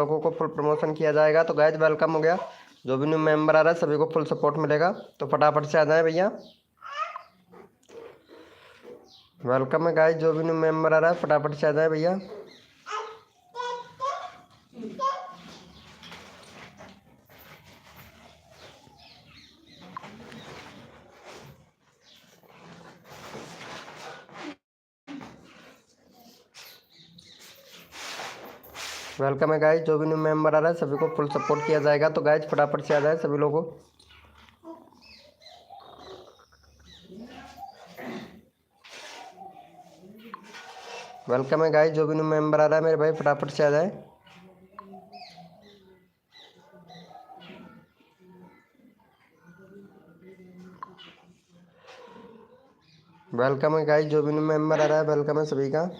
लोगों को full promotion किया जाएगा। तो गाइज वेलकम हो गया, जो भी न्यू मेंबर आ रहा है सभी को फुल सपोर्ट मिलेगा। तो फटाफट से आ जाए भैया, वेलकम है गाइज। जो भी न्यू मेंबर आ रहा है फटाफट से आ जाए भैया। वेलकम है गाइज, जो भी न्यू मेंबर आ रहा है सभी को फुल सपोर्ट किया जाएगा। तो गाइज फटाफट से आ जाए सभी लोगों। वेलकम है गाइज, जो भी न्यू मेंबर आ रहा है मेरे भाई फटाफट से आ जाए। वेलकम है गाइज, जो भी न्यू मेंबर आ रहा है वेलकम है सभी का।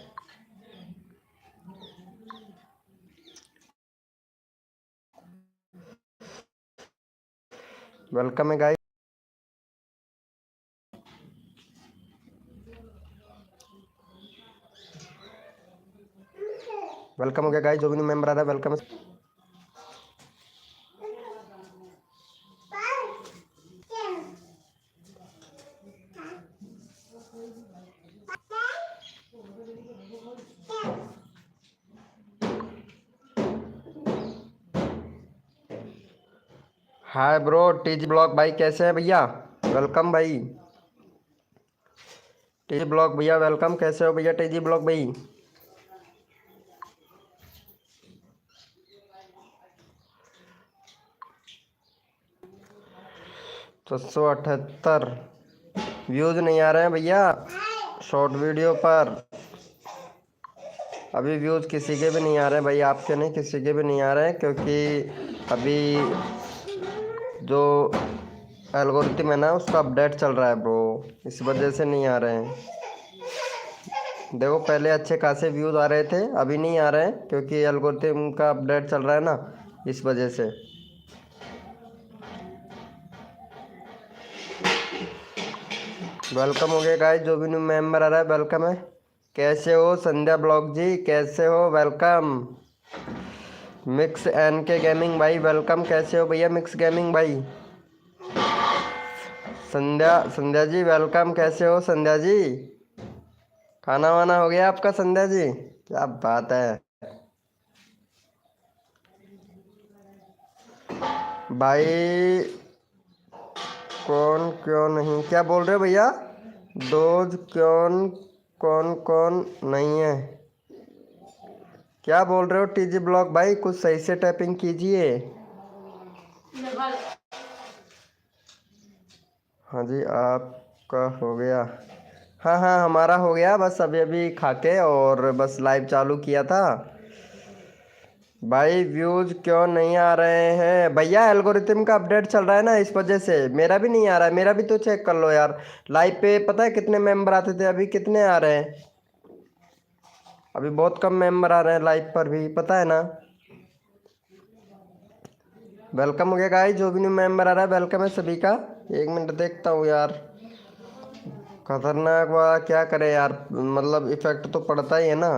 वेलकम है गाइज, वेलकम हो गया गाइज, जो भी न्यू मेंबर आ रहा है वेलकम है। हाय ब्रो, टीजी ब्लॉक भाई कैसे हैं भैया? वेलकम भाई टीजी ब्लॉक भैया, वेलकम। कैसे हो भैया टीजी ब्लॉक भाई? तो 178 व्यूज नहीं आ रहे हैं भैया शॉर्ट वीडियो पर। अभी व्यूज किसी के भी नहीं आ रहे हैं भाई, आपके नहीं, किसी के भी नहीं आ रहे हैं, क्योंकि अभी जो एल्गोरिथम है ना उसका अपडेट चल रहा है ब्रो, इस वजह से नहीं आ रहे हैं। देखो पहले अच्छे खासे व्यूज आ रहे थे, अभी नहीं आ रहे हैं क्योंकि एल्गोरिथम का अपडेट चल रहा है ना, इस वजह से। वेलकम हो गया गाइस, जो भी न्यू मेंबर आ रहा है वेलकम है। कैसे हो संध्या ब्लॉग जी, कैसे हो? वेलकम। मिक्स एन के गेमिंग भाई वेलकम। कैसे हो भैया मिक्स गेमिंग भाई? संध्या जी वेलकम। कैसे हो संध्या जी? खाना वाना हो गया आपका संध्या जी? क्या बात है भाई। कौन क्यों नहीं, क्या बोल रहे हो भैया? दोज कौन कौन कौन नहीं है, क्या बोल रहे हो टीजी ब्लॉक भाई? कुछ सही से टाइपिंग कीजिए। हाँ जी आपका हो गया? हाँ हाँ हमारा हो गया, बस अभी अभी खा के और बस लाइव चालू किया था। भाई व्यूज क्यों नहीं आ रहे हैं भैया? एल्गोरिथम का अपडेट चल रहा है ना, इस वजह से। मेरा भी नहीं आ रहा है, मेरा भी तो चेक कर लो यार। लाइव पे पता है कितने मेंबर आते थे, अभी कितने आ रहे हैं? अभी बहुत कम मेंबर आ रहे हैं लाइव पर भी, पता है ना। वेलकम हो गया गाइस, जो भी न्यू मेंबर आ रहा है वेलकम है सभी का। एक मिनट देखता हूँ यार, खतरनाक वाला क्या करे यार, मतलब इफेक्ट तो पड़ता ही है ना।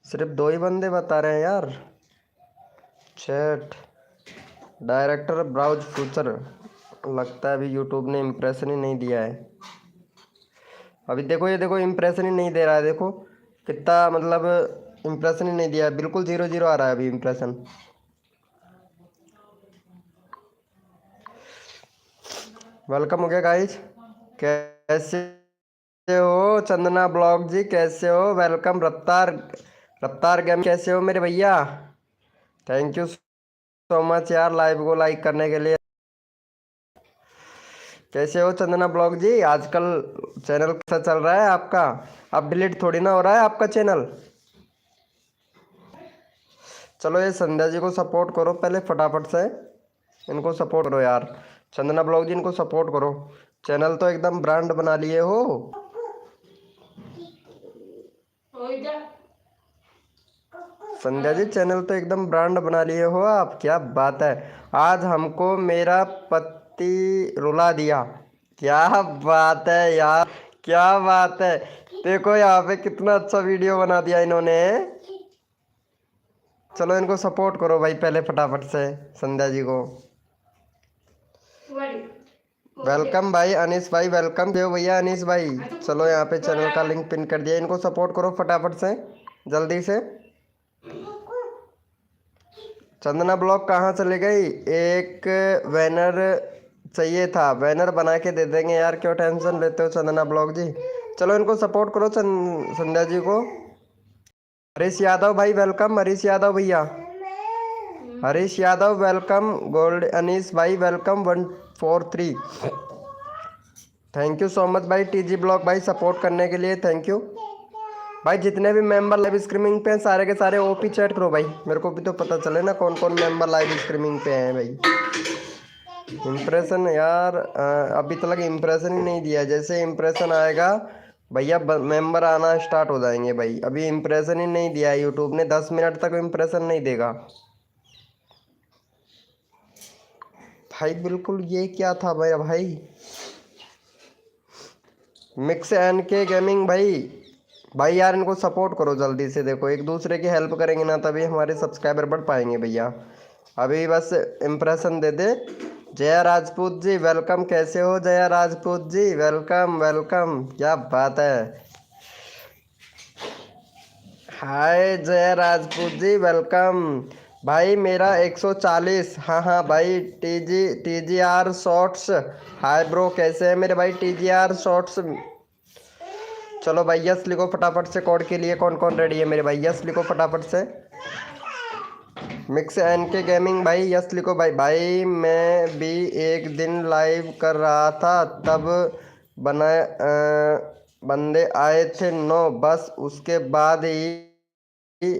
सिर्फ दो ही बंदे बता रहे हैं यार। चैट डायरेक्टर ब्राउज फ्यूचर, लगता है अभी यूट्यूब ने इम्प्रेशन ही नहीं दिया है। अभी देखो, ये देखो इम्प्रेशन ही नहीं दे रहा है, देखो कितना, मतलब इम्प्रेशन ही नहीं दिया है, बिल्कुल 0 0 आ रहा है अभी इम्प्रेशन। वेलकम हो गया गाइज, कैसे हो चंदना ब्लॉग जी? कैसे हो? वेलकम। रफ्तार रफ्तार गेम कैसे हो मेरे भैया? थैंक यू सो मच यार लाइव को लाइक करने के लिए। कैसे हो चंदना ब्लॉग जी? आजकल चैनल कैसा चल रहा है आपका? अब डिलीट थोड़ी ना हो रहा है आपका चैनल। चलो ये संध्या जी को सपोर्ट करो पहले फटाफट से, इनको सपोर्ट करो यार। चंदना ब्लॉग जी इनको सपोर्ट करो, चैनल तो एकदम ब्रांड बना लिए हो। संध्या जी चैनल तो एकदम ब्रांड बना लिए हो आप, क्या बात है। आज हमको मेरा रुला दिया। क्या बात है यार, क्या बात है। देखो यहाँ पे कितना अच्छा वीडियो बना दिया इन्होंने। चलो इनको सपोर्ट करो भाई पहले फटाफट से, संध्या जी को। वेलकम भाई अनीस भाई, वेलकम देव भैया अनीस भाई। चलो यहाँ पे चैनल का लिंक पिन कर दिया, इनको सपोर्ट करो फटाफट से जल्दी से। चंदना ब्लॉग कहाँ चले गई? एक बैनर चाहिए था, बैनर बना के दे देंगे यार, क्यों टेंशन लेते हो चंदना ब्लॉग जी। चलो इनको सपोर्ट करो संध्या जी को। हरीश यादव भाई वेलकम, हरीश यादव भैया, हरीश यादव वेलकम। गोल्ड अनीस भाई welcome 143। Thank you so much भाई टीजी ब्लॉग भाई सपोर्ट करने के लिए, थैंक यू भाई। जितने भी मेंबर लाइव स्ट्रीमिंग पे हैं सारे के सारे ओपी चैट करो भाई, मेरे को भी तो पता चले ना कौन कौन मेंबर लाइव स्ट्रीमिंग पे हैं भाई। इम्प्रेशन यार अभी तक इम्प्रेशन ही नहीं दिया, जैसे इम्प्रेशन आएगा भैया मेंबर आना स्टार्ट हो जाएंगे भाई। अभी इम्प्रेशन ही नहीं दिया है यूट्यूब ने, 10 मिनट तक इम्प्रेशन नहीं देगा भाई। बिल्कुल ये क्या था मेरा भाई। मिक्स एन के गेमिंग भाई, भाई यार इनको सपोर्ट करो जल्दी से। देखो एक दूसरे की हेल्प करेंगे ना तभी हमारे सब्सक्राइबर बढ़ पाएंगे भैया। अभी बस इम्प्रेशन दे दे। जया राजपूत जी वेलकम, कैसे हो जया राजपूत जी? वेलकम वेलकम, क्या बात है। हाय जया राजपूत जी वेलकम भाई। मेरा 140, हाँ हाँ भाई। टीजीआर शॉर्ट्स, हाय ब्रो कैसे है मेरे भाई टीजीआर शॉर्ट्स। चलो भाई यस लिखो फटाफट से, कोड के लिए कौन कौन रेडी है मेरे भाई, यस लिखो फटाफट से। मिक्स एन के गेमिंग भाई यस लिखो भाई। भाई मैं भी एक दिन लाइव कर रहा था तब बनाए बंदे आए थे 9, बस उसके बाद ही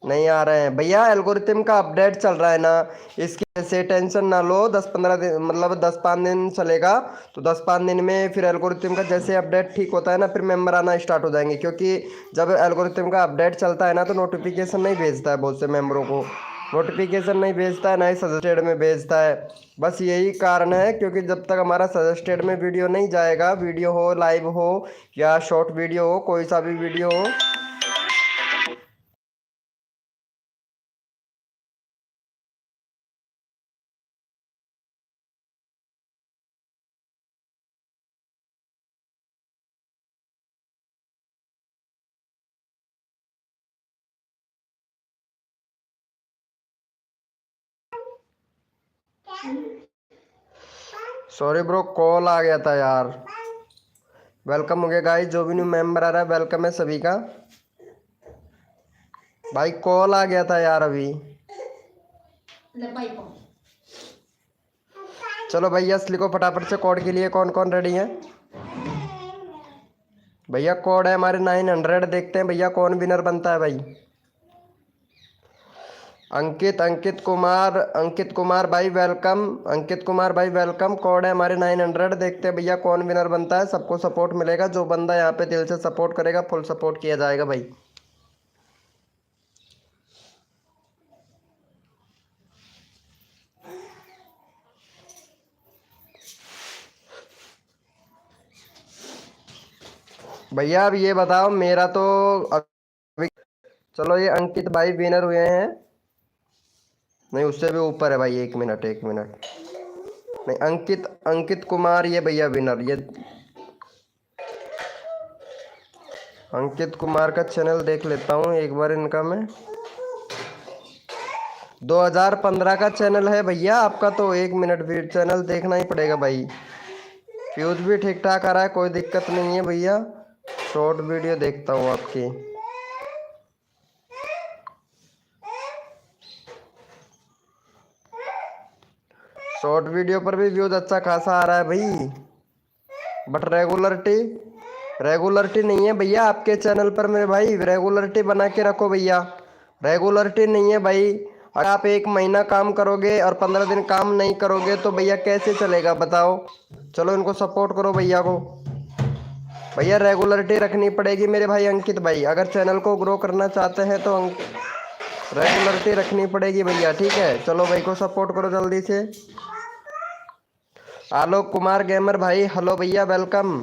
नहीं आ रहे हैं भैया। एल्गोरिथम का अपडेट चल रहा है ना, इसकी वजह से टेंशन ना लो। 10-15 दिन मतलब 10-5 दिन चलेगा, तो 10-5 दिन में फिर एल्गोरिथम का जैसे अपडेट ठीक होता है ना फिर मेंबर आना स्टार्ट हो जाएंगे। क्योंकि जब एल्गोरिथम का अपडेट चलता है ना तो नोटिफिकेशन नहीं भेजता है, बहुत से मेंबरों को नोटिफिकेशन नहीं भेजता है, ना ही सजेस्टेड में भेजता है। बस यही कारण है, क्योंकि जब तक हमारा सजेस्टेड में वीडियो नहीं जाएगा, वीडियो हो लाइव हो या शॉर्ट वीडियो हो, कोई सा भी वीडियो हो, सॉरी ब्रो कॉल आ गया था यार। वेलकम हो गया गाइस, जो भी न्यू मेंबर आ रहा है वेलकम है सभी का। भाई कॉल आ गया था यार अभी। चलो भाई यस लिखो फटाफट से, कोड के लिए कौन कौन रेडी है भैया। कोड है हमारे 900, देखते हैं भैया कौन विनर बनता है भाई। अंकित कुमार भाई वेलकम, अंकित कुमार भाई वेलकम। कोड है हमारे 900, देखते हैं भैया कौन विनर बनता है। सबको सपोर्ट मिलेगा, जो बंदा यहाँ पे दिल से सपोर्ट करेगा फुल सपोर्ट किया जाएगा भाई। भैया अब ये बताओ मेरा तो अभी, चलो ये अंकित भाई विनर हुए हैं, नहीं उससे भी ऊपर है भाई। एक मिनट नहीं, अंकित अंकित कुमार ये भैया विनर। ये अंकित कुमार का चैनल देख लेता हूँ एक बार इनका मैं। 2015 का चैनल है भैया आपका, तो 1 मिनट भी चैनल देखना ही पड़ेगा भाई। व्यूज भी ठीक ठाक आ रहा है, कोई दिक्कत नहीं है भैया। शॉर्ट वीडियो देखता हूँ आपकी। शॉर्ट वीडियो पर भी व्यूज अच्छा खासा आ रहा है भाई, बट रेगुलरिटी नहीं है भैया आपके चैनल पर मेरे भाई। रेगुलरिटी बना के रखो भैया, रेगुलरिटी नहीं है भाई। अगर आप 1 महीना काम करोगे और 15 दिन काम नहीं करोगे तो भैया कैसे चलेगा बताओ। चलो इनको सपोर्ट करो भैया को। भैया रेगुलरिटी रखनी पड़ेगी मेरे भाई अंकित भाई, अगर चैनल को ग्रो करना चाहते हैं तो रेगुलरिटी रखनी पड़ेगी भैया, ठीक है। चलो भाई को सपोर्ट करो जल्दी से। आलोक कुमार गेमर भाई, हेलो भैया, वेलकम।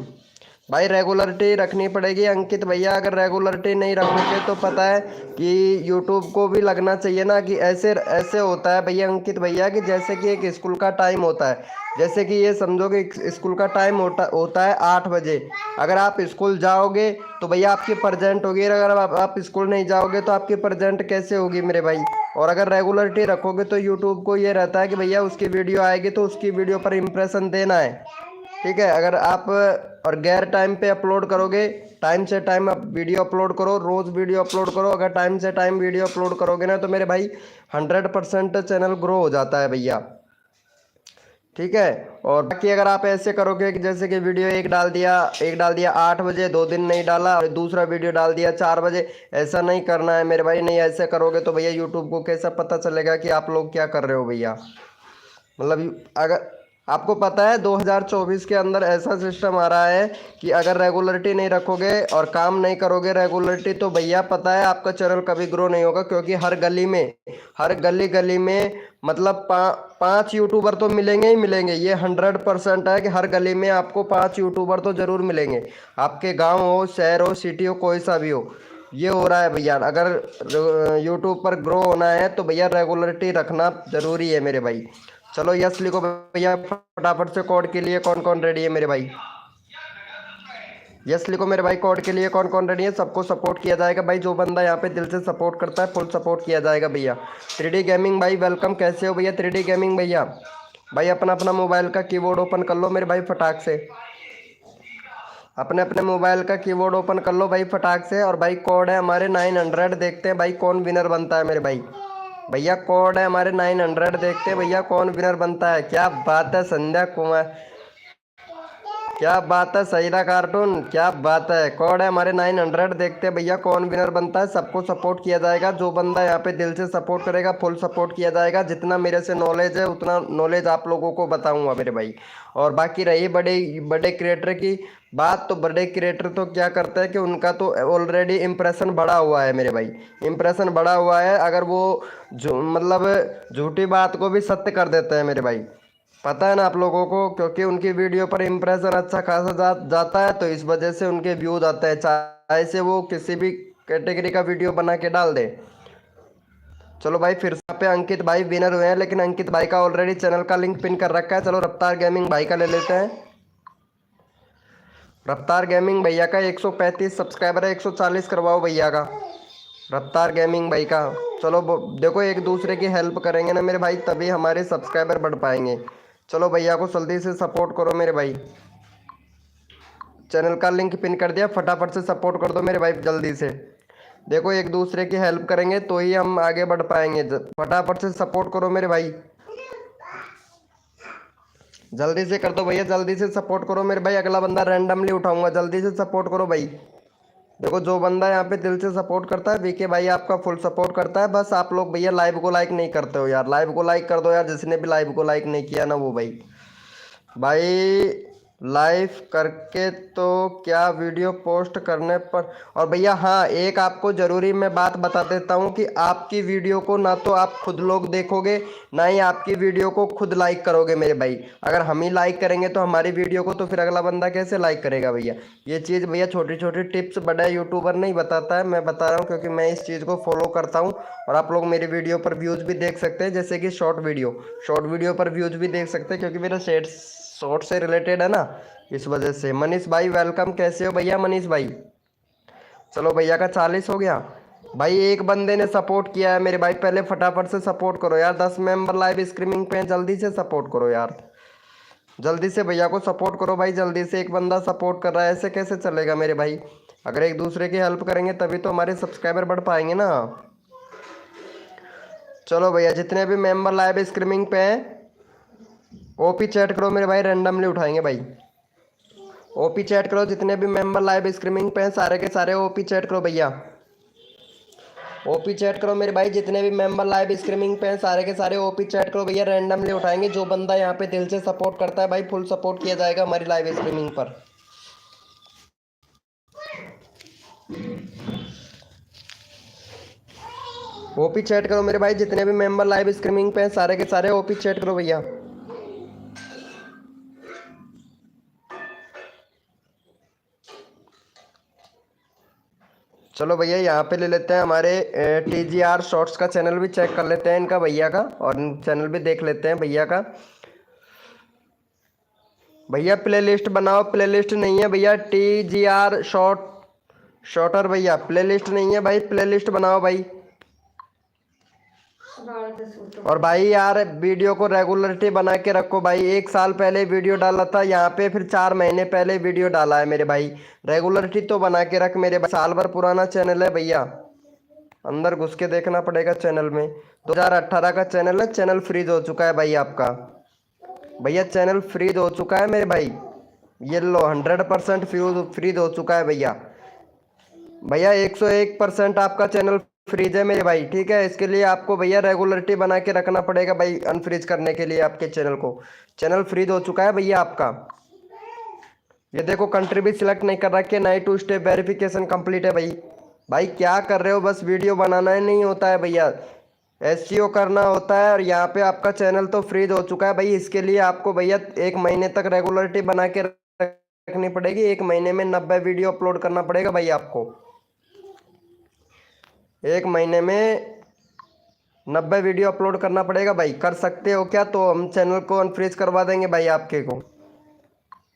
भाई रेगुलरिटी रखनी पड़ेगी अंकित भैया, अगर रेगुलरिटी नहीं रखोगे तो पता है कि यूट्यूब को भी लगना चाहिए ना कि ऐसे ऐसे होता है भैया अंकित भैया कि जैसे कि एक स्कूल का टाइम होता है। जैसे कि ये समझो कि स्कूल का टाइम होता है 8 बजे। अगर आप स्कूल जाओगे तो भैया आपकी प्रजेंट होगी, अगर आप स्कूल नहीं जाओगे तो आपकी प्रजेंट कैसे होगी मेरे भाई। और अगर रेगुलरिटी रखोगे तो यूट्यूब को ये रहता है कि भैया उसकी वीडियो आएगी तो उसकी वीडियो पर इम्प्रेशन देना है। ठीक है, अगर आप और गैर टाइम पे अपलोड करोगे, टाइम से टाइम आप वीडियो अपलोड करो, रोज़ वीडियो अपलोड करो। अगर टाइम से टाइम वीडियो अपलोड करोगे ना तो मेरे भाई 100% चैनल ग्रो हो जाता है भैया। ठीक है। और बाकी अगर आप ऐसे करोगे कि जैसे कि वीडियो एक डाल दिया 8 बजे, 2 दिन नहीं डाला और दूसरा वीडियो डाल दिया 4 बजे, ऐसा नहीं करना है मेरे भाई। नहीं ऐसे करोगे तो भैया यूट्यूब को कैसा पता चलेगा कि आप लोग क्या कर रहे हो भैया। मतलब अगर आपको पता है 2024 के अंदर ऐसा सिस्टम आ रहा है कि अगर रेगुलरिटी नहीं रखोगे और काम नहीं करोगे रेगुलरिटी तो भैया पता है आपका चैनल कभी ग्रो नहीं होगा। क्योंकि हर गली में, हर गली गली में मतलब 5 यूट्यूबर तो मिलेंगे ही मिलेंगे। ये 100% है कि हर गली में आपको 5 यूट्यूबर तो ज़रूर मिलेंगे। आपके गाँव हो, शहर हो, सिटी हो, कोई सा भी हो, ये हो रहा है भैया। अगर यूट्यूब पर ग्रो होना है तो भैया रेगुलरिटी रखना ज़रूरी है मेरे भाई। चलो यस लिखो भैया फटाफट से। कोड के लिए कौन कौन रेडी है मेरे भाई? यस लिखो मेरे भाई, कोड के लिए कौन कौन रेडी है? सबको सपोर्ट किया जाएगा भाई, जो बंदा यहाँ पे दिल से सपोर्ट करता है फुल सपोर्ट किया जाएगा भैया। 3D गेमिंग भाई वेलकम, कैसे हो भैया 3D गेमिंग भैया? भाई अपना अपना मोबाइल का कीबोर्ड ओपन कर लो मेरे भाई फटाक से, अपने अपने मोबाइल का कीबोर्ड ओपन कर लो भाई फटाक से। और भाई कोड है हमारे 900, देखते हैं भाई कौन विनर बनता है मेरे भाई। भैया कोड है हमारे 900, देखते हैं भैया कौन विनर बनता है। क्या बात है संध्या कुमार, क्या बात है सईदा कार्टून, क्या बात है। कोड है हमारे 900, देखते हैं भैया कौन विनर बनता है। सबको सपोर्ट किया जाएगा, जो बंदा यहाँ पे दिल से सपोर्ट करेगा फुल सपोर्ट किया जाएगा। जितना मेरे से नॉलेज है उतना नॉलेज आप लोगों को बताऊंगा मेरे भाई। और बाकी रही बड़े बड़े क्रिएटर की बात, तो बड़े क्रिएटर तो क्या करते हैं कि उनका तो ऑलरेडी इम्प्रेशन बढ़ा हुआ है मेरे भाई, इम्प्रेशन बढ़ा हुआ है। अगर वो जो मतलब झूठी बात को भी सत्य कर देते हैं मेरे भाई, पता है ना आप लोगों को। क्योंकि उनकी वीडियो पर इम्प्रेशन अच्छा खासा जाता है तो इस वजह से उनके व्यूज आते हैं, चाहे से वो किसी भी कैटेगरी का वीडियो बना के डाल दे। चलो भाई फिर से पे अंकित भाई विनर हुए हैं, लेकिन अंकित भाई का ऑलरेडी चैनल का लिंक पिन कर रखा है। चलो रफ्तार गेमिंग भाई का ले लेते हैं। रफ्तार गेमिंग भैया का 135 सब्सक्राइबर है, 140 करवाओ भैया का, रफ्तार गेमिंग भाई का। चलो देखो एक दूसरे की हेल्प करेंगे ना मेरे भाई, तभी हमारे सब्सक्राइबर बढ़ पाएंगे। चलो भैया को जल्दी से सपोर्ट करो मेरे भाई, चैनल का लिंक पिन कर दिया, फटाफट से सपोर्ट कर दो मेरे भाई जल्दी से। देखो एक दूसरे की हेल्प करेंगे तो ही हम आगे बढ़ पाएंगे। फटाफट से सपोर्ट करो मेरे भाई, जल्दी से कर दो भैया, जल्दी से सपोर्ट करो मेरे भाई। अगला बंदा रैंडमली उठाऊंगा, जल्दी से सपोर्ट करो भाई। देखो जो बंदा यहाँ पे दिल से सपोर्ट करता है, वीके भाई आपका फुल सपोर्ट करता है। बस आप लोग भैया लाइव को लाइक नहीं करते हो यार, लाइव को लाइक कर दो यार। जिसने भी लाइव को लाइक नहीं किया ना वो भाई, भाई लाइव करके तो क्या वीडियो पोस्ट करने पर। और भैया हाँ, एक आपको ज़रूरी मैं बात बता देता हूँ कि आपकी वीडियो को ना तो आप खुद लोग देखोगे, ना ही आपकी वीडियो को खुद लाइक करोगे मेरे भाई। अगर हम ही लाइक करेंगे तो हमारी वीडियो को तो फिर अगला बंदा कैसे लाइक करेगा भैया। ये चीज़ भैया छोटी छोटी टिप्स बड़ा यूट्यूबर नहीं बताता है, मैं बता रहा हूँ क्योंकि मैं इस चीज़ को फॉलो करता हूँ। और आप लोग मेरी वीडियो पर व्यूज़ भी देख सकते हैं, जैसे कि शॉर्ट वीडियो पर व्यूज़ भी देख सकते हैं, क्योंकि मेरा शॉर्ट से रिलेटेड है ना, इस वजह से। मनीष भाई वेलकम, कैसे हो भैया मनीष भाई? चलो भैया का 40 हो गया भाई। एक बंदे ने सपोर्ट किया है मेरे भाई, पहले फटाफट से सपोर्ट करो यार। 10 मेंबर लाइव स्ट्रीमिंग पे हैं, जल्दी से सपोर्ट करो यार, जल्दी से भैया को सपोर्ट करो भाई जल्दी से। एक बंदा सपोर्ट कर रहा है, ऐसे कैसे चलेगा मेरे भाई। अगर एक दूसरे की हेल्प करेंगे तभी तो हमारे सब्सक्राइबर बढ़ पाएंगे ना। चलो भैया जितने भी मेंबर लाइव स्ट्रीमिंग पे हैं ओपी चैट करो मेरे भाई, रैंडमली उठाएंगे भाई। ओपी चैट करो, जितने भी मेंबर लाइव स्ट्रीमिंग पे हैं सारे के सारे ओपी चैट करो भैया, ओपी चैट करो मेरे भाई। जितने भी मेंबर लाइव स्ट्रीमिंग पे हैं सारे के सारे ओपी चैट करो भैया, रैंडमली उठाएंगे। जो बंदा यहाँ पे दिल से सपोर्ट करता है भाई फुल सपोर्ट किया जाएगा हमारी लाइव स्ट्रीमिंग पर। ओपी चैट करो मेरे भाई, जितने भी मेंबर लाइव स्ट्रीमिंग पे हैं सारे के सारे ओपी चैट करो भैया। चलो भैया यहाँ पे ले लेते हैं हमारे TGR शॉर्ट्स का चैनल भी चेक कर लेते हैं इनका भैया का, और चैनल भी देख लेते हैं भैया का। भैया प्लेलिस्ट बनाओ, प्लेलिस्ट नहीं है भैया, TGR शॉर्टर भैया, प्लेलिस्ट नहीं है भाई, प्लेलिस्ट बनाओ भाई। और भाई यार वीडियो को रेगुलरिटी बना के रखो भाई। 1 साल पहले वीडियो डाला था यहाँ पे, फिर 4 महीने पहले वीडियो डाला है मेरे भाई। रेगुलरिटी तो बना के रख मेरे भाई, साल भर पुराना चैनल है भैया, अंदर घुस के देखना पड़ेगा चैनल में। 2018 का चैनल है, चैनल फ्रीज हो चुका है भाई आपका। भैया चैनल फ्रीज हो चुका है मेरे भाई, ये लो 100% फ्रीज हो चुका है भैया। भैया 101% आपका चैनल फ्रीज है मेरे भाई, ठीक है। इसके लिए आपको भैया रेगुलरिटी बना के रखना पड़ेगा भाई, अनफ्रीज करने के लिए आपके चैनल को। चैनल फ्रीज हो चुका है भैया आपका। ये देखो कंट्री भी सिलेक्ट नहीं कर रखी है, 2 स्टेप वेरिफिकेशन कंप्लीट है भाई। भाई क्या कर रहे हो, बस वीडियो बनाना ही नहीं होता है भैया, SEO करना होता है। और यहाँ पे आपका चैनल तो फ्रीज हो चुका है भाई। इसके लिए आपको भैया 1 महीने तक रेगुलरिटी बना के रखनी पड़ेगी। 1 महीने में 90 वीडियो अपलोड करना पड़ेगा भाई आपको। 1 महीने में 90 वीडियो अपलोड करना पड़ेगा भाई। कर सकते हो क्या? तो हम चैनल को अनफ्रीज करवा देंगे भाई, आपके को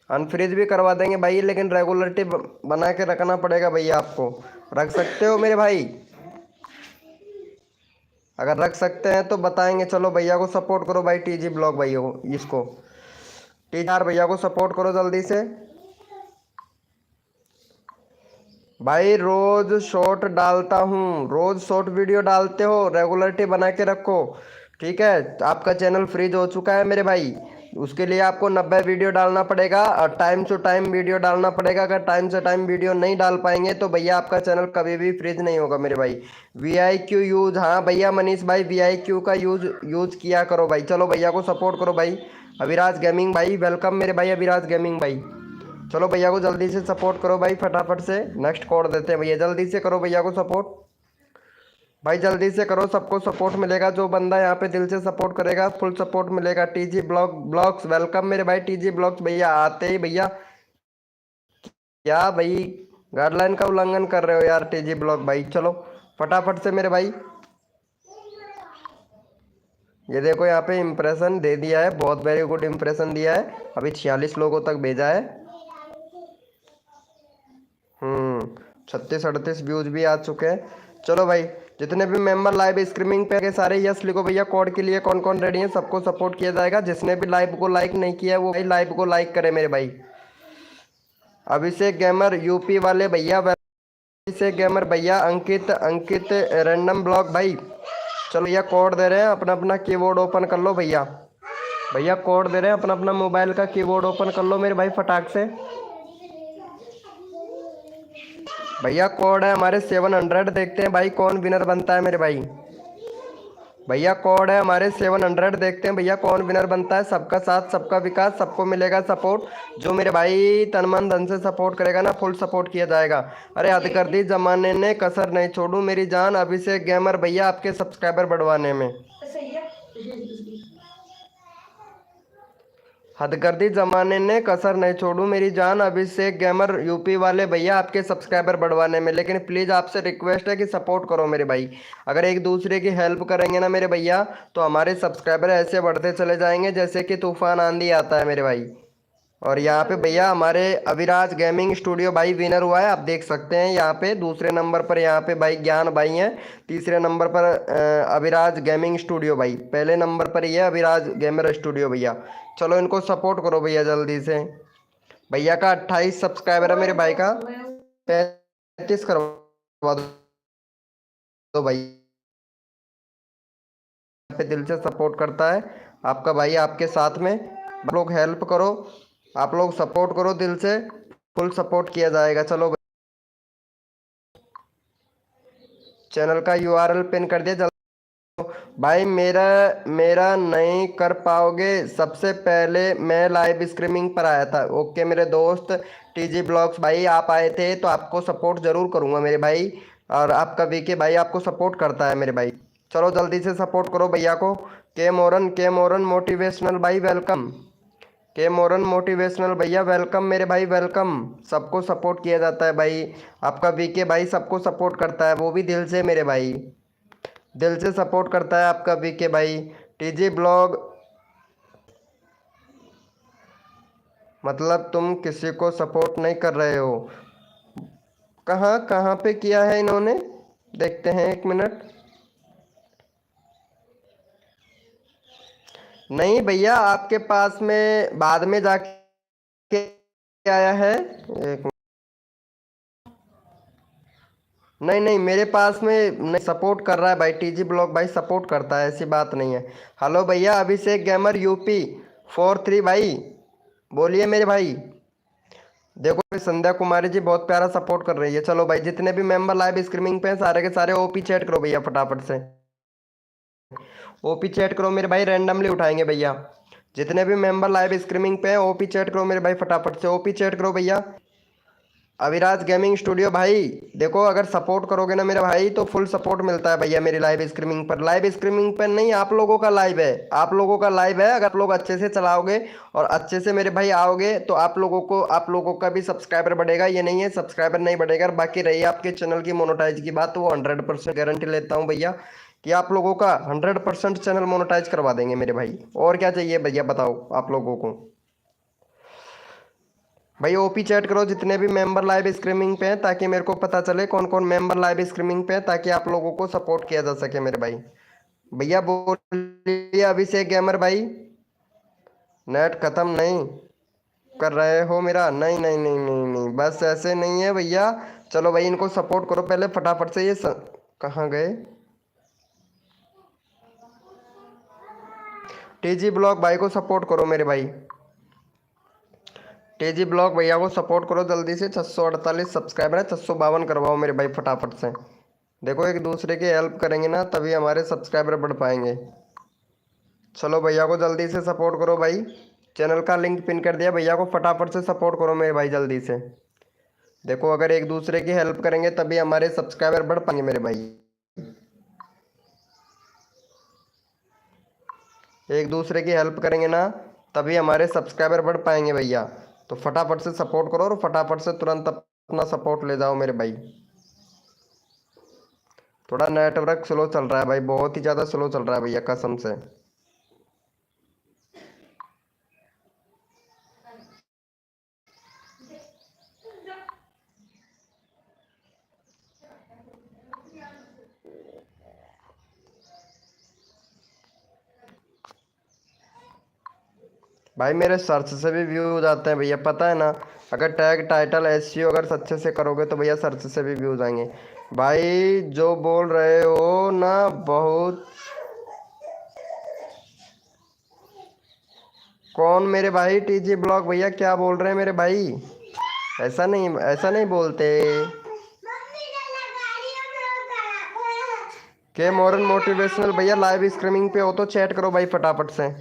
अनफ्रीज भी करवा देंगे भाई, लेकिन रेगुलरिटी बना के रखना पड़ेगा भैया आपको। रख सकते हो मेरे भाई? अगर रख सकते हैं तो बताएंगे। चलो भैया को सपोर्ट करो भाई, TG ब्लॉग भैया को, इसको TGR भैया को सपोर्ट करो जल्दी से भाई। रोज शॉर्ट डालता हूँ, रोज शॉर्ट वीडियो डालते हो, रेगुलरिटी बना के रखो, ठीक है। आपका चैनल फ्रीज हो चुका है मेरे भाई, उसके लिए आपको 90 वीडियो डालना पड़ेगा और टाइम टू टाइम वीडियो डालना पड़ेगा। अगर टाइम से टाइम वीडियो नहीं डाल पाएंगे तो भैया आपका चैनल कभी भी फ्रीज नहीं होगा मेरे भाई। VIQ यूज, हाँ भैया मनीष भाई VIQ का यूज किया करो भाई। चलो भैया को सपोर्ट करो भाई। अभिराज गेमिंग भाई वेलकम मेरे भाई, अभिराज गेमिंग भाई। चलो भैया को जल्दी से सपोर्ट करो भाई, फटाफट से नेक्स्ट कोड देते हैं भैया। जल्दी से करो भैया को सपोर्ट भाई, जल्दी से करो, सबको सपोर्ट मिलेगा। जो बंदा यहाँ पे दिल से सपोर्ट करेगा फुल सपोर्ट मिलेगा। TG ब्लॉग्स वेलकम मेरे भाई, TG ब्लॉग्स भैया। आते ही भैया क्या भाई गाइडलाइन का उल्लंघन कर रहे हो यार TG ब्लॉग भाई। चलो फटाफट से मेरे भाई। ये देखो यहाँ पे इम्प्रेशन दे दिया है, बहुत वेरी गुड इम्प्रेशन दिया है। अभी 46 लोगों तक भेजा है। 36-38 व्यूज भी आ चुके हैं। चलो भाई जितने भी मेंबर लाइव स्ट्रीमिंग पे के सारे यस लिखो भैया। कोड के लिए कौन कौन रेडी है, सबको सपोर्ट किया जाएगा। जिसने भी लाइव को लाइक नहीं किया है वो भाई लाइव को लाइक करे मेरे भाई। अभिषेक गेमर यूपी वाले भैया, अभिषेक गेमर भैया, अंकित अंकित रैंडम ब्लॉग भाई। चलो भैया कोड दे रहे हैं, अपना अपना कीबोर्ड ओपन कर लो भैया। भैया कोड दे रहे हैं, अपना अपना मोबाइल का कीबोर्ड ओपन कर लो मेरे भाई फटाक से। भैया कोड है हमारे 700, देखते हैं भाई कौन विनर बनता है मेरे भाई। भैया कोड है हमारे 700, देखते हैं भैया कौन विनर बनता है। सबका साथ सबका विकास, सबको मिलेगा सपोर्ट। जो मेरे भाई तन मन धन से सपोर्ट करेगा ना, फुल सपोर्ट किया जाएगा। अरे हद कर दी जमाने ने, कसर नहीं छोड़ू मेरी जान। अभिषेक गेमर भैया आपके सब्सक्राइबर बढ़वाने में, हद कर दी जमाने ने, कसर नहीं छोड़ू मेरी जान। अभिषेक गेमर यूपी वाले भैया आपके सब्सक्राइबर बढ़वाने में। लेकिन प्लीज़ आपसे रिक्वेस्ट है कि सपोर्ट करो मेरे भाई। अगर एक दूसरे की हेल्प करेंगे ना मेरे भैया तो हमारे सब्सक्राइबर ऐसे बढ़ते चले जाएंगे जैसे कि तूफान आंधी आता है मेरे भाई। और यहाँ पे भैया हमारे अविराज गेमिंग स्टूडियो भाई विनर हुआ है, आप देख सकते हैं यहाँ पे। दूसरे नंबर पर यहाँ पे भाई ज्ञान भाई हैं। तीसरे नंबर पर अविराज गेमिंग स्टूडियो भाई। पहले नंबर पर ये अविराज गेमर स्टूडियो भैया। चलो इनको सपोर्ट करो भैया जल्दी से। भैया का 28 सब्सक्राइबर है, मेरे भाई का 35 करवा दो भाई। पे दिल से सपोर्ट करता है आपका भाई, आपके साथ में। आप लोग हेल्प करो, आप लोग सपोर्ट करो दिल से, फुल सपोर्ट किया जाएगा। चलो चैनल का URL पिन कर दिया जल्दी भाई। मेरा मेरा नहीं कर पाओगे, सबसे पहले मैं लाइव स्ट्रीमिंग पर आया था। ओके मेरे दोस्त TG ब्लॉग्स भाई, आप आए थे तो आपको सपोर्ट ज़रूर करूँगा मेरे भाई। और आपका VK भाई आपको सपोर्ट करता है मेरे भाई। चलो जल्दी से सपोर्ट करो भैया को। के मोरन मोटिवेशनल भाई वेलकम। के मोरन मोटिवेशनल भैया वेलकम मेरे भाई वेलकम। सबको सपोर्ट किया जाता है भाई। आपका वीके भाई सबको सपोर्ट करता है, वो भी दिल से मेरे भाई, दिल से सपोर्ट करता है आपका वीके भाई। टीजी ब्लॉग मतलब तुम किसी को सपोर्ट नहीं कर रहे हो? कहाँ कहाँ पे किया है इन्होंने, देखते हैं 1 मिनट। नहीं भैया आपके पास में बाद में जाके आया है। एक नहीं नहीं मेरे पास में नहीं, सपोर्ट कर रहा है भाई टीजी ब्लॉग भाई, सपोर्ट करता है, ऐसी बात नहीं है। हेलो भैया अभिषेक गेमर यूपी 43 भाई, बोलिए मेरे भाई। देखो संध्या कुमारी जी बहुत प्यारा सपोर्ट कर रही है। चलो भाई जितने भी मेंबर लाइव स्ट्रीमिंग पे हैं सारे के सारे ओपी चैट करो भैया फटाफट से, ओपी चैट करो मेरे भाई, रैंडमली उठाएंगे भैया। जितने भी मेंबर लाइव स्ट्रीमिंग पे हैं ओपी चैट करो मेरे भाई, फटाफट से ओपी चैट करो भैया। अविराज गेमिंग स्टूडियो भाई देखो अगर सपोर्ट करोगे ना मेरे भाई तो फुल सपोर्ट मिलता है भैया मेरी लाइव स्ट्रीमिंग पर। लाइव स्ट्रीमिंग पर नहीं, आप लोगों का लाइव है, आप लोगों का लाइव है। अगर आप लोग अच्छे से चलाओगे और अच्छे से मेरे भाई आओगे तो आप लोगों का भी सब्सक्राइबर बढ़ेगा। ये नहीं है सब्सक्राइबर नहीं बढ़ेगा। बाकी रही आपके चैनल की मोनेटाइज की बात, तो वो 100% गारंटी लेता हूँ भैया कि आप लोगों का 100% चैनल मोनेटाइज करवा देंगे मेरे भाई। और क्या चाहिए भैया बताओ आप लोगों को। भाई ओपी चैट करो जितने भी मेंबर लाइव स्ट्रीमिंग पे हैं, ताकि मेरे को पता चले कौन कौन मेंबर लाइव स्ट्रीमिंग पे हैं, ताकि आप लोगों को सपोर्ट किया जा सके मेरे भाई। भैया बोलिए अभिषेक गेमर भाई, नेट खत्म नहीं कर रहे हो मेरा? नहीं नहीं नहीं नहीं नहीं बस ऐसे नहीं है भैया। चलो भाई इनको सपोर्ट करो पहले फटाफट से। कहाँ गए? टीजी ब्लॉग भाई को सपोर्ट करो मेरे भाई, टीजी ब्लॉग भैया को सपोर्ट करो जल्दी से। 648 सब्सक्राइबर है, 652 करवाओ मेरे भाई फटाफट से। देखो एक दूसरे की हेल्प करेंगे ना तभी हमारे सब्सक्राइबर बढ़ पाएंगे। चलो भैया को जल्दी से सपोर्ट करो भाई, चैनल का लिंक पिन कर दिया, भैया को फटाफट से सपोर्ट करो मेरे भाई जल्दी से। देखो अगर एक दूसरे की हेल्प करेंगे तभी हमारे सब्सक्राइबर बढ़ पाएंगे मेरे भाई। एक दूसरे की हेल्प करेंगे ना तभी हमारे सब्सक्राइबर बढ़ पाएंगे भैया। तो फटाफट से सपोर्ट करो और फटाफट से तुरंत अपना सपोर्ट ले जाओ मेरे भाई। थोड़ा नेटवर्क स्लो चल रहा है भाई, बहुत ही ज़्यादा स्लो चल रहा है भैया कसम से। भाई मेरे सर्च से भी व्यूज आते हैं भैया, पता है ना। अगर टैग टाइटल एसईओ अगर अच्छे से करोगे तो भैया सर्च से भी व्यूज आएंगे। भाई जो बोल रहे हो ना बहुत। कौन मेरे भाई? टीजी ब्लॉग भैया क्या बोल रहे हैं मेरे भाई? ऐसा नहीं बोलते। के मोरन मोटिवेशनल भैया लाइव स्ट्रीमिंग पे हो तो चैट करो भाई फटाफट से।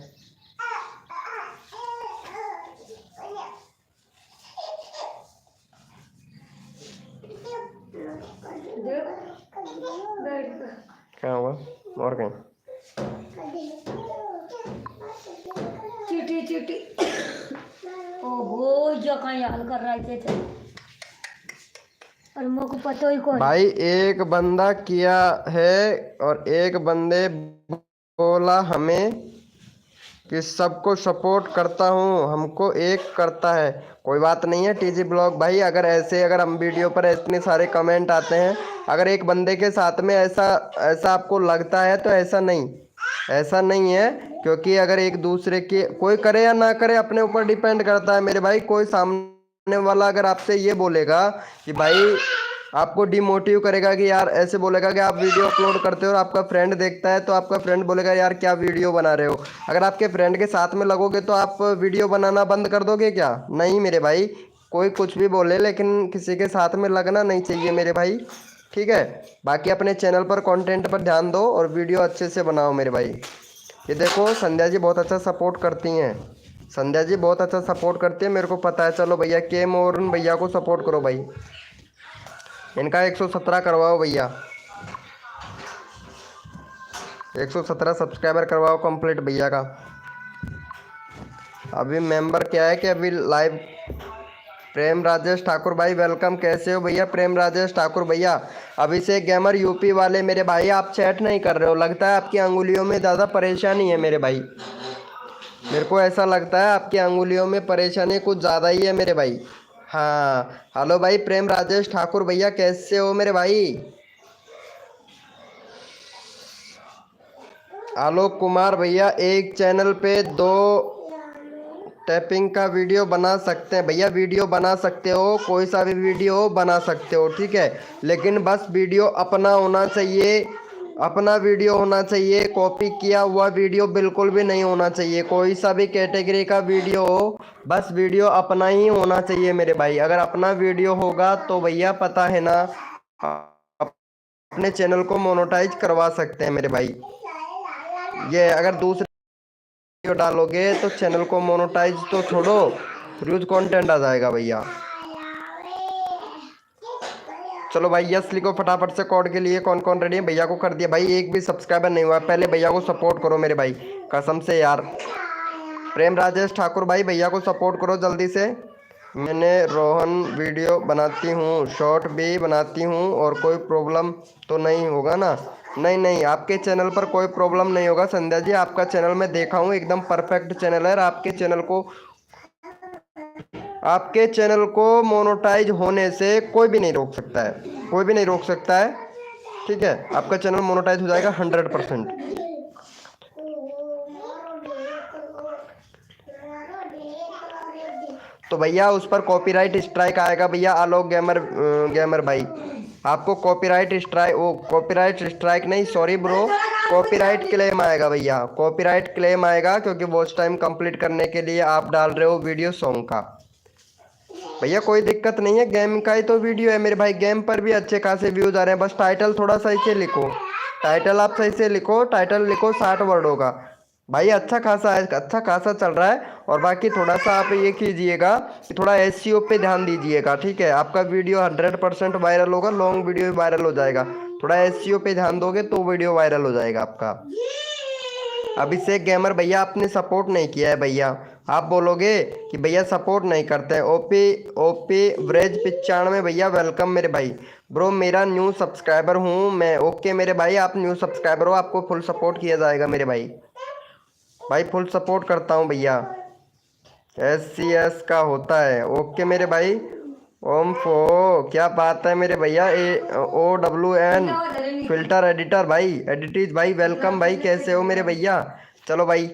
क्या हुआ और कहीं? चीटी चीटी ओहो जो कहाँ याद कर रहे थे और मेरे को पता ही कौन। भाई एक बंदा किया है और एक बंदे बोला हमें कि सबको सपोर्ट करता हूँ, हमको एक करता है। कोई बात नहीं है टीजी ब्लॉग भाई, अगर हम वीडियो पर इतने सारे कमेंट आते हैं, अगर एक बंदे के साथ में ऐसा ऐसा आपको लगता है तो ऐसा नहीं है। क्योंकि अगर एक दूसरे के कोई करे या ना करे अपने ऊपर डिपेंड करता है मेरे भाई। कोई सामने वाला अगर आपसे ये बोलेगा कि भाई आपको डिमोटिव करेगा कि यार, ऐसे बोलेगा कि आप वीडियो अपलोड करते हो और आपका फ्रेंड देखता है तो आपका फ्रेंड बोलेगा यार क्या वीडियो बना रहे हो। अगर आपके फ्रेंड के साथ में लगोगे तो आप वीडियो बनाना बंद कर दोगे क्या? नहीं मेरे भाई, कोई कुछ भी बोले लेकिन किसी के साथ में लगना नहीं चाहिए मेरे भाई, ठीक है। बाकी अपने चैनल पर कंटेंट पर ध्यान दो और वीडियो अच्छे से बनाओ मेरे भाई। ये देखो संध्या जी बहुत अच्छा सपोर्ट करती हैं, संध्या जी बहुत अच्छा सपोर्ट करती है, मेरे को पता है। चलो भैया के मोरन भैया को सपोर्ट करो भाई, इनका 117 करवाओ भैया, 117 सब्सक्राइबर करवाओ कंप्लीट भैया का। अभी मेंबर क्या है कि अभी लाइव। प्रेम राजेश ठाकुर भाई वेलकम, कैसे हो भैया? प्रेम राजेश ठाकुर भैया। अभिषेक गेमर यूपी वाले मेरे भाई, आप चैट नहीं कर रहे हो, लगता है आपकी अंगुलियों में ज़्यादा परेशानी है मेरे भाई। मेरे को ऐसा लगता है आपकी अंगुलियों में परेशानी कुछ ज़्यादा ही है मेरे भाई। हाँ हेलो भाई प्रेम राजेश ठाकुर भैया, कैसे हो मेरे भाई? आलोक कुमार भैया, एक चैनल पे दो टैपिंग का वीडियो बना सकते हैं भैया? वीडियो बना सकते हो, कोई सा भी वीडियो बना सकते हो, ठीक है, लेकिन बस वीडियो अपना होना चाहिए, अपना वीडियो होना चाहिए। कॉपी किया हुआ वीडियो बिल्कुल भी नहीं होना चाहिए। कोई सा भी कैटेगरी का वीडियो हो, बस वीडियो अपना ही होना चाहिए मेरे भाई। अगर अपना वीडियो होगा तो भैया पता है ना, अपने चैनल को मोनेटाइज करवा सकते हैं मेरे भाई। ये अगर दूसरे वीडियो डालोगे तो चैनल को मोनेटाइज तो छोड़ो, व्यूज कंटेंट आ जाएगा भैया। चलो भाई यस लिखो फटाफट से। कोड के लिए कौन कौन रेडी है? भैया को कर दिया भाई, एक भी सब्सक्राइबर नहीं हुआ, पहले भैया को सपोर्ट करो मेरे भाई, कसम से यार। प्रेम राजेश ठाकुर भाई, भैया को सपोर्ट करो जल्दी से। मैंने रोहन वीडियो बनाती हूँ, शॉर्ट भी बनाती हूँ, और कोई प्रॉब्लम तो नहीं होगा ना? नहीं नहीं, आपके चैनल पर कोई प्रॉब्लम नहीं होगा संध्या जी। आपका चैनल मैं देखा हूँ, एकदम परफेक्ट चैनल है। और आपके चैनल को मोनेटाइज होने से कोई भी नहीं रोक सकता है, कोई भी नहीं रोक सकता है, ठीक है। आपका चैनल मोनेटाइज हो जाएगा 100%। तो भैया उस पर कॉपीराइट स्ट्राइक आएगा भैया। आलोक गेमर भाई, आपको कॉपीराइट स्ट्राइक, वो कॉपीराइट स्ट्राइक नहीं, सॉरी ब्रो, कॉपीराइट क्लेम आएगा भैया, कॉपीराइट क्लेम आएगा, क्योंकि वॉच टाइम कंप्लीट करने के लिए आप डाल रहे हो वीडियो सॉन्ग का। भैया कोई दिक्कत नहीं है, गेम का ही तो वीडियो है मेरे भाई, गेम पर भी अच्छे खासे व्यूज आ रहे हैं। बस टाइटल थोड़ा सही से लिखो, टाइटल आप सही से लिखो, टाइटल लिखो 60 वर्डों का भाई, अच्छा खासा है, अच्छा खासा चल रहा है। और बाकी थोड़ा सा आप ये कीजिएगा कि थोड़ा एसईओ पे ध्यान दीजिएगा, ठीक है। आपका वीडियो 100% वायरल होगा, लॉन्ग वीडियो भी वायरल हो जाएगा। थोड़ा एसईओ पे ध्यान दोगे तो वीडियो वायरल हो जाएगा आपका। अभिषेक गेमर भैया, आपने सपोर्ट नहीं किया है भैया, आप बोलोगे कि भैया सपोर्ट नहीं करते हैं। ओपी ओपी ब्रेज 95 भैया वेलकम मेरे भाई। ब्रो मेरा न्यू सब्सक्राइबर हूँ मैं, ओके मेरे भाई, आप न्यू सब्सक्राइबर हो, आपको फुल सपोर्ट किया जाएगा मेरे भाई। भाई फुल सपोर्ट करता हूँ भैया, SCS का होता है, ओके मेरे भाई। ओम फो, क्या बात है मेरे भैया। OWN फिल्टर एडिटर भाई, एडिटिज भाई वेलकम भाई, कैसे हो मेरे भैया? चलो भाई,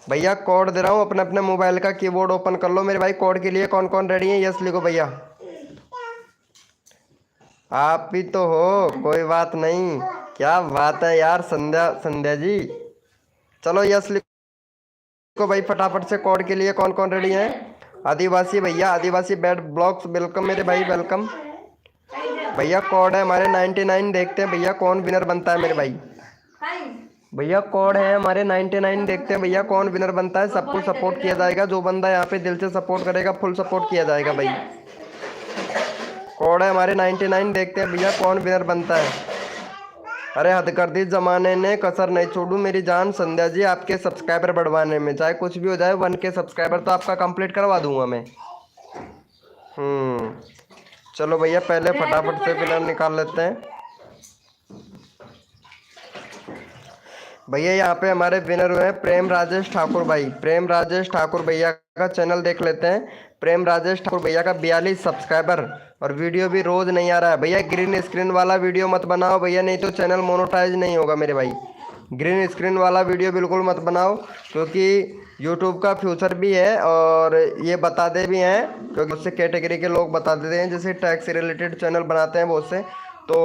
भैया कोड दे रहा हूँ, अपने अपने मोबाइल का कीबोर्ड ओपन कर लो मेरे भाई। कोड के लिए कौन कौन रेडी है? यस लिखो भैया। आप भी तो हो, कोई बात नहीं, क्या बात है यार संध्या जी। चलो यस लिखो भाई फटाफट से। कोड के लिए कौन कौन रेडी है? आदिवासी भैया, आदिवासी बैड ब्लॉक्स वेलकम मेरे भाई, वेलकम भैया। कोड है हमारे 99, देखते हैं भैया कौन विनर बनता है मेरे भाई। भैया कोड है हमारे 99, देखते हैं भैया कौन विनर बनता है। सबको सपोर्ट किया जाएगा, जो बंदा यहाँ पे दिल से सपोर्ट करेगा फुल सपोर्ट किया जाएगा भाई। कोड है हमारे 99, देखते हैं भैया कौन विनर बनता है। अरे हद कर दी जमाने ने, कसर नहीं छोड़ू मेरी जान संध्या जी आपके सब्सक्राइबर बढ़वाने में, चाहे कुछ भी हो जाए। 1K सब्सक्राइबर तो आपका कंप्लीट करवा दूंगा मैं। चलो भैया पहले फटाफट से विनर निकाल लेते हैं भैया। यहाँ पे हमारे विनर हुए हैं प्रेम राजेश ठाकुर भाई। प्रेम राजेश ठाकुर भैया का चैनल देख लेते हैं। प्रेम राजेश ठाकुर भैया का 42 सब्सक्राइबर, और वीडियो भी रोज नहीं आ रहा है भैया। ग्रीन स्क्रीन वाला वीडियो मत बनाओ भैया, नहीं तो चैनल मोनेटाइज नहीं होगा मेरे भाई। ग्रीन स्क्रीन वाला वीडियो बिल्कुल मत बनाओ, क्योंकि यूट्यूब का फ्यूचर भी है, और ये बताते भी हैं, क्योंकि उससे कैटेगरी के लोग बता देते हैं, जैसे टैक्स से रिलेटेड चैनल बनाते हैं बहुत से। तो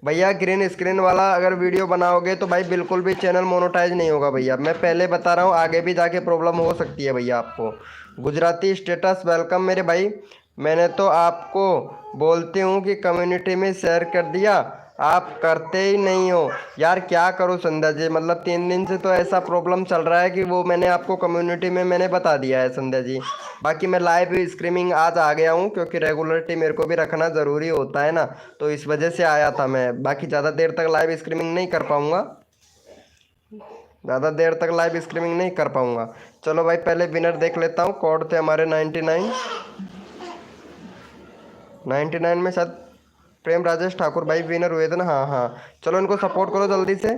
भैया ग्रीन स्क्रीन वाला अगर वीडियो बनाओगे तो भाई बिल्कुल भी चैनल मोनेटाइज नहीं होगा भैया, मैं पहले बता रहा हूँ, आगे भी जाके प्रॉब्लम हो सकती है भैया आपको। गुजराती स्टेटस वेलकम मेरे भाई। मैंने तो आपको बोलती हूँ कि कम्युनिटी में शेयर कर दिया, आप करते ही नहीं हो यार, क्या करूँ संध्या जी। मतलब 3 दिन से तो ऐसा प्रॉब्लम चल रहा है कि वो मैंने आपको कम्युनिटी में मैंने बता दिया है संध्या जी। बाकी मैं लाइव स्ट्रीमिंग आज आ गया हूँ, क्योंकि रेगुलरिटी मेरे को भी रखना ज़रूरी होता है ना, तो इस वजह से आया था मैं। बाकी ज़्यादा देर तक लाइव स्ट्रीमिंग नहीं कर पाऊँगा, ज़्यादा देर तक लाइव स्ट्रीमिंग नहीं कर पाऊँगा। चलो भाई पहले विनर देख लेता हूँ। कोड थे हमारे 99। 99 में शायद प्रेम राजेश ठाकुर भाई विनर हुए थे ना। हाँ हाँ, चलो इनको सपोर्ट करो जल्दी से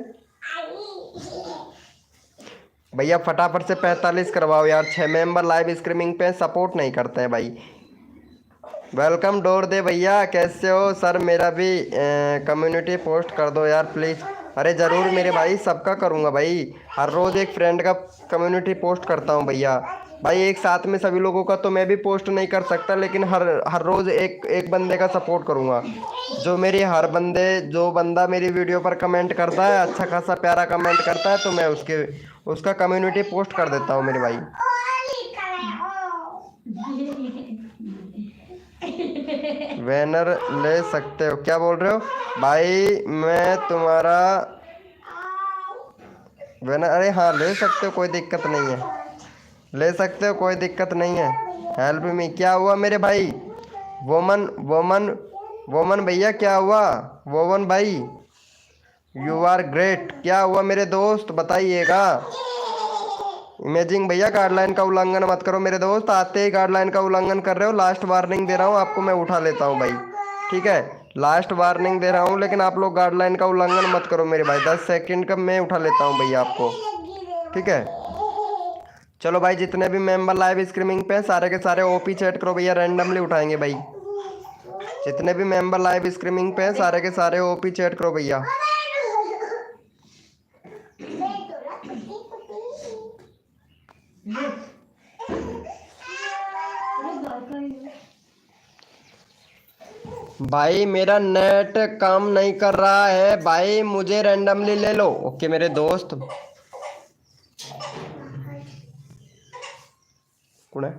भैया, फटाफट से 45 करवाओ यार। 6 मेंबर लाइव स्ट्रीमिंग पे सपोर्ट नहीं करते हैं भाई। वेलकम डोर दे भैया, कैसे हो सर? मेरा भी कम्युनिटी पोस्ट कर दो यार प्लीज़। अरे ज़रूर मेरे भाई, सबका करूँगा भाई। हर रोज़ एक फ्रेंड का कम्युनिटी पोस्ट करता हूँ भैया। भाई एक साथ में सभी लोगों का तो मैं भी पोस्ट नहीं कर सकता, लेकिन हर हर रोज़ एक एक बंदे का सपोर्ट करूँगा। जो बंदा मेरी वीडियो पर कमेंट करता है, अच्छा खासा प्यारा कमेंट करता है, तो मैं उसका कम्युनिटी पोस्ट कर देता हूँ मेरे भाई। बैनर ले सकते हो? क्या बोल रहे हो भाई? मैं तुम्हारा बैनर, अरे हाँ ले सकते हो, कोई दिक्कत नहीं है। ले सकते हो, कोई दिक्कत नहीं है। हेल्प मी, क्या हुआ मेरे भाई? वोमन वोमन वोमन भैया, क्या हुआ? वोमन भाई, यू आर ग्रेट। क्या हुआ मेरे दोस्त, बताइएगा। इमेजिंग भैया, गाइडलाइन का उल्लंघन मत करो मेरे दोस्त। आते ही गाइडलाइन का उल्लंघन कर रहे हो। लास्ट वार्निंग दे रहा हूँ आपको, मैं उठा लेता हूँ भाई। ठीक है, लास्ट वार्निंग दे रहा हूँ, लेकिन आप लोग गाइडलाइन का उल्लंघन मत करो मेरे भाई। 10 सेकंड का मैं उठा लेता हूँ भैया आपको। ठीक है, चलो भाई जितने भी मेंबर लाइव स्ट्रीमिंग पे हैं, सारे के सारे ओपी चैट करो भैया, रैंडमली उठाएंगे भाई। जितने भी मेंबर लाइव स्ट्रीमिंग पे हैं, सारे के सारे ओपी चैट करो भैया। भाई मेरा नेट काम नहीं कर रहा है भाई, मुझे रैंडमली ले लो। ओके मेरे दोस्त, कौन है?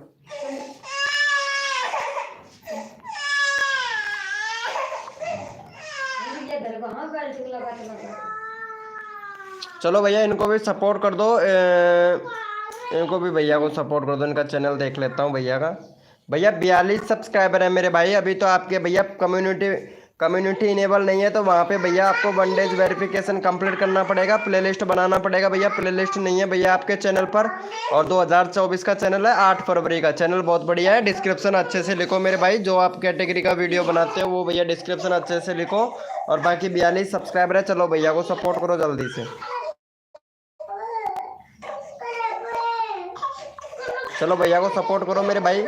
चलो भैया इनको भी सपोर्ट कर दो। इनको भी भैया को सपोर्ट कर दो। इनका चैनल देख लेता हूँ भैया का। भैया 42 सब्सक्राइबर है मेरे भाई अभी तो। आपके भैया कम्युनिटी इनेबल नहीं है, तो वहाँ पे भैया आपको 1 डेज वेरिफिकेशन कंप्लीट करना पड़ेगा, प्लेलिस्ट बनाना पड़ेगा भैया। प्लेलिस्ट नहीं है भैया आपके चैनल पर। और 2024 का चैनल है, 8 फरवरी का चैनल, बहुत बढ़िया है। डिस्क्रिप्शन अच्छे से लिखो मेरे भाई, जो आप कैटेगरी का वीडियो बनाते हो वो भैया डिस्क्रिप्शन अच्छे से लिखो। और बाकी 42 सब्सक्राइबर है। चलो भैया को सपोर्ट करो जल्दी से। चलो भैया को सपोर्ट करो मेरे भाई।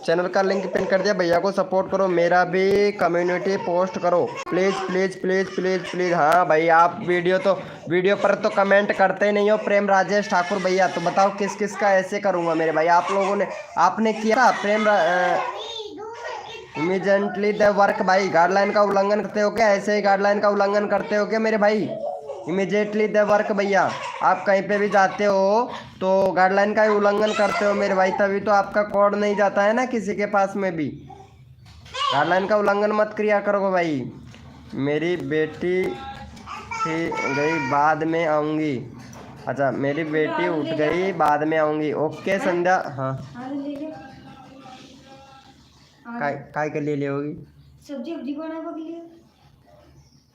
चैनल का लिंक पिन कर दिया, भैया को सपोर्ट करो। मेरा भी कम्युनिटी पोस्ट करो please please please please please. हाँ भाई, आप वीडियो पर तो कमेंट करते ही नहीं हो प्रेम राजेश ठाकुर भैया। तो बताओ किस किस का ऐसे करूँगा मेरे भाई? आप लोगों ने आपने किया था इमीडिएटली द वर्क भाई। गाइडलाइन का उल्लंघन करते हो क्या? ऐसे ही गाइडलाइन का उल्लंघन करते हो क्या मेरे भाई? इमीडिएटली द वर्क भैया, आप कहीं पे भी जाते हो तो गाइडलाइन का ही उल्लंघन करते हो मेरे भाई, तभी तो आपका कोड नहीं जाता है ना किसी के पास में भी। गाइडलाइन का उल्लंघन मत किया करो भाई। मेरी बेटी थी गई, बाद में आऊँगी। अच्छा, मेरी बेटी उठ गई, बाद में आऊँगी। ओके संध्या। हाँ, काय के लिए ले होगी? सब्जी उब्जी बनाबो के लिए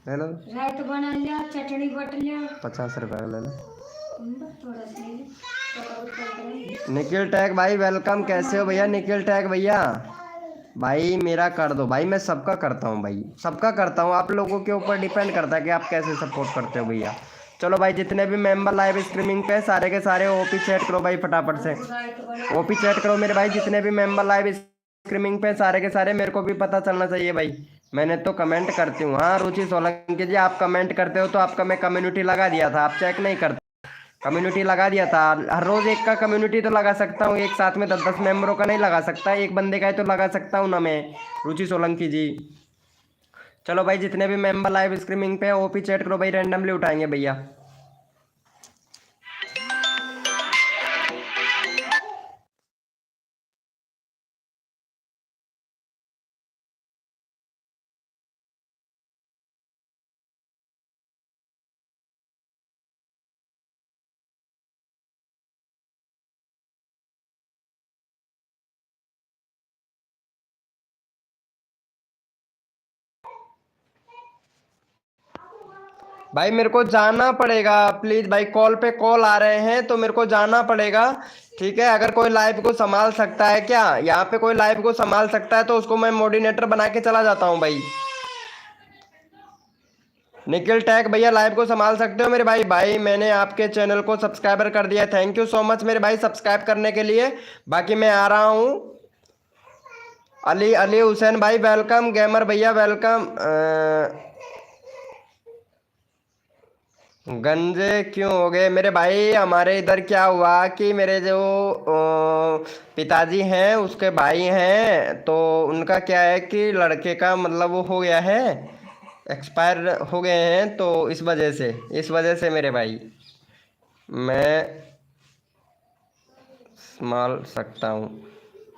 ले लो, रायत बना लिया, चटनी बट लिया। 50 रुपये का ले लो। थोड़ा सा ले लो, थोड़ा बहुत कर दो। निखिल टैग भाई वेलकम, कैसे हो भैया? निखिल टैग भैया भाई मेरा कर दो भाई, मैं सबका करता हूँ भाई, सबका करता हूँ। आप लोगों के ऊपर डिपेंड करता है कि आप कैसे सपोर्ट करते हो भैया। चलो भाई जितने भी मेंबर लाइव स्ट्रीमिंग पे सारे के सारे ओपी चैट करो भाई फटाफट से। ओपी चैट करो मेरे भाई, जितने भी मेंबर लाइव स्ट्रीमिंग पे सारे के सारे। मेरे को भी पता चलना चाहिए भाई, मैंने तो कमेंट करती हूँ। हाँ रुचि सोलंकी जी, आप कमेंट करते हो तो आपका मैं कम्युनिटी लगा दिया था, आप चेक नहीं करते। कम्युनिटी लगा दिया था। हर रोज एक का कम्युनिटी तो लगा सकता हूँ, एक साथ में 10-10 मेंबरों का नहीं लगा सकता, एक बंदे का ही तो लगा सकता हूँ ना मैं, रुचि सोलंकी जी। चलो भाई जितने भी मेंबर लाइव स्ट्रीमिंग पे ओपी चैट करो भाई, रैंडमली उठाएंगे भैया। भाई मेरे को जाना पड़ेगा, प्लीज भाई, कॉल पे कॉल आ रहे हैं तो मेरे को जाना पड़ेगा। ठीक है, अगर कोई लाइव को संभाल सकता है क्या, यहाँ पे कोई लाइव को संभाल सकता है तो उसको मैं मोडिनेटर बना के चला जाता हूँ भाई। निखिल टैग भैया लाइव को संभाल सकते हो मेरे भाई? भाई मैंने आपके चैनल को सब्सक्राइबर कर दिया, थैंक यू सो मच मेरे भाई सब्सक्राइब करने के लिए। बाकी मैं आ रहा हूँ। अली अली हुसैन भाई वेलकम, गेमर भैया वेलकम। गंजे क्यों हो गए मेरे भाई? हमारे इधर क्या हुआ कि मेरे जो पिताजी हैं उसके भाई हैं, तो उनका क्या है कि लड़के का मतलब वो हो गया है, एक्सपायर हो गए हैं, तो इस वजह से मेरे भाई मैं संभाल सकता हूँ।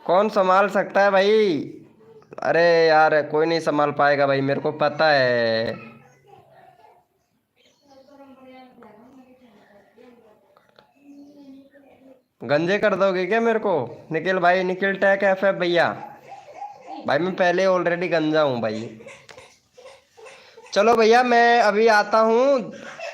कौन संभाल सकता है भाई? अरे यार कोई नहीं संभाल पाएगा भाई, मेरे को पता है। गंजे कर दोगे क्या मेरे को? निखिल भाई, निखिल टैक एफ भैया, भाई मैं पहले ऑलरेडी गंजा हूँ भाई। चलो भैया मैं अभी आता हूँ,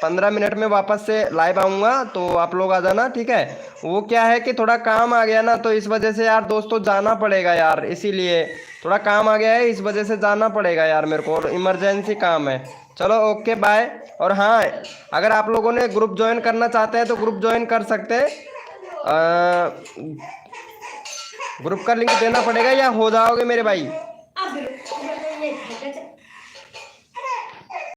15 मिनट में वापस से लाइव आऊँगा, तो आप लोग आ जाना, ठीक है? वो क्या है कि थोड़ा काम आ गया ना, तो इस वजह से यार दोस्तों जाना पड़ेगा यार, इसीलिए थोड़ा काम आ गया है, इस वजह से जाना पड़ेगा यार मेरे को, इमरजेंसी काम है। चलो ओके बाय। और हाँ, अगर आप लोगों ने ग्रुप ज्वाइन करना चाहते हैं तो ग्रुप ज्वाइन कर सकते हैं। ग्रुप का लिंक देना पड़ेगा या हो जाओगे मेरे भाई? अब ये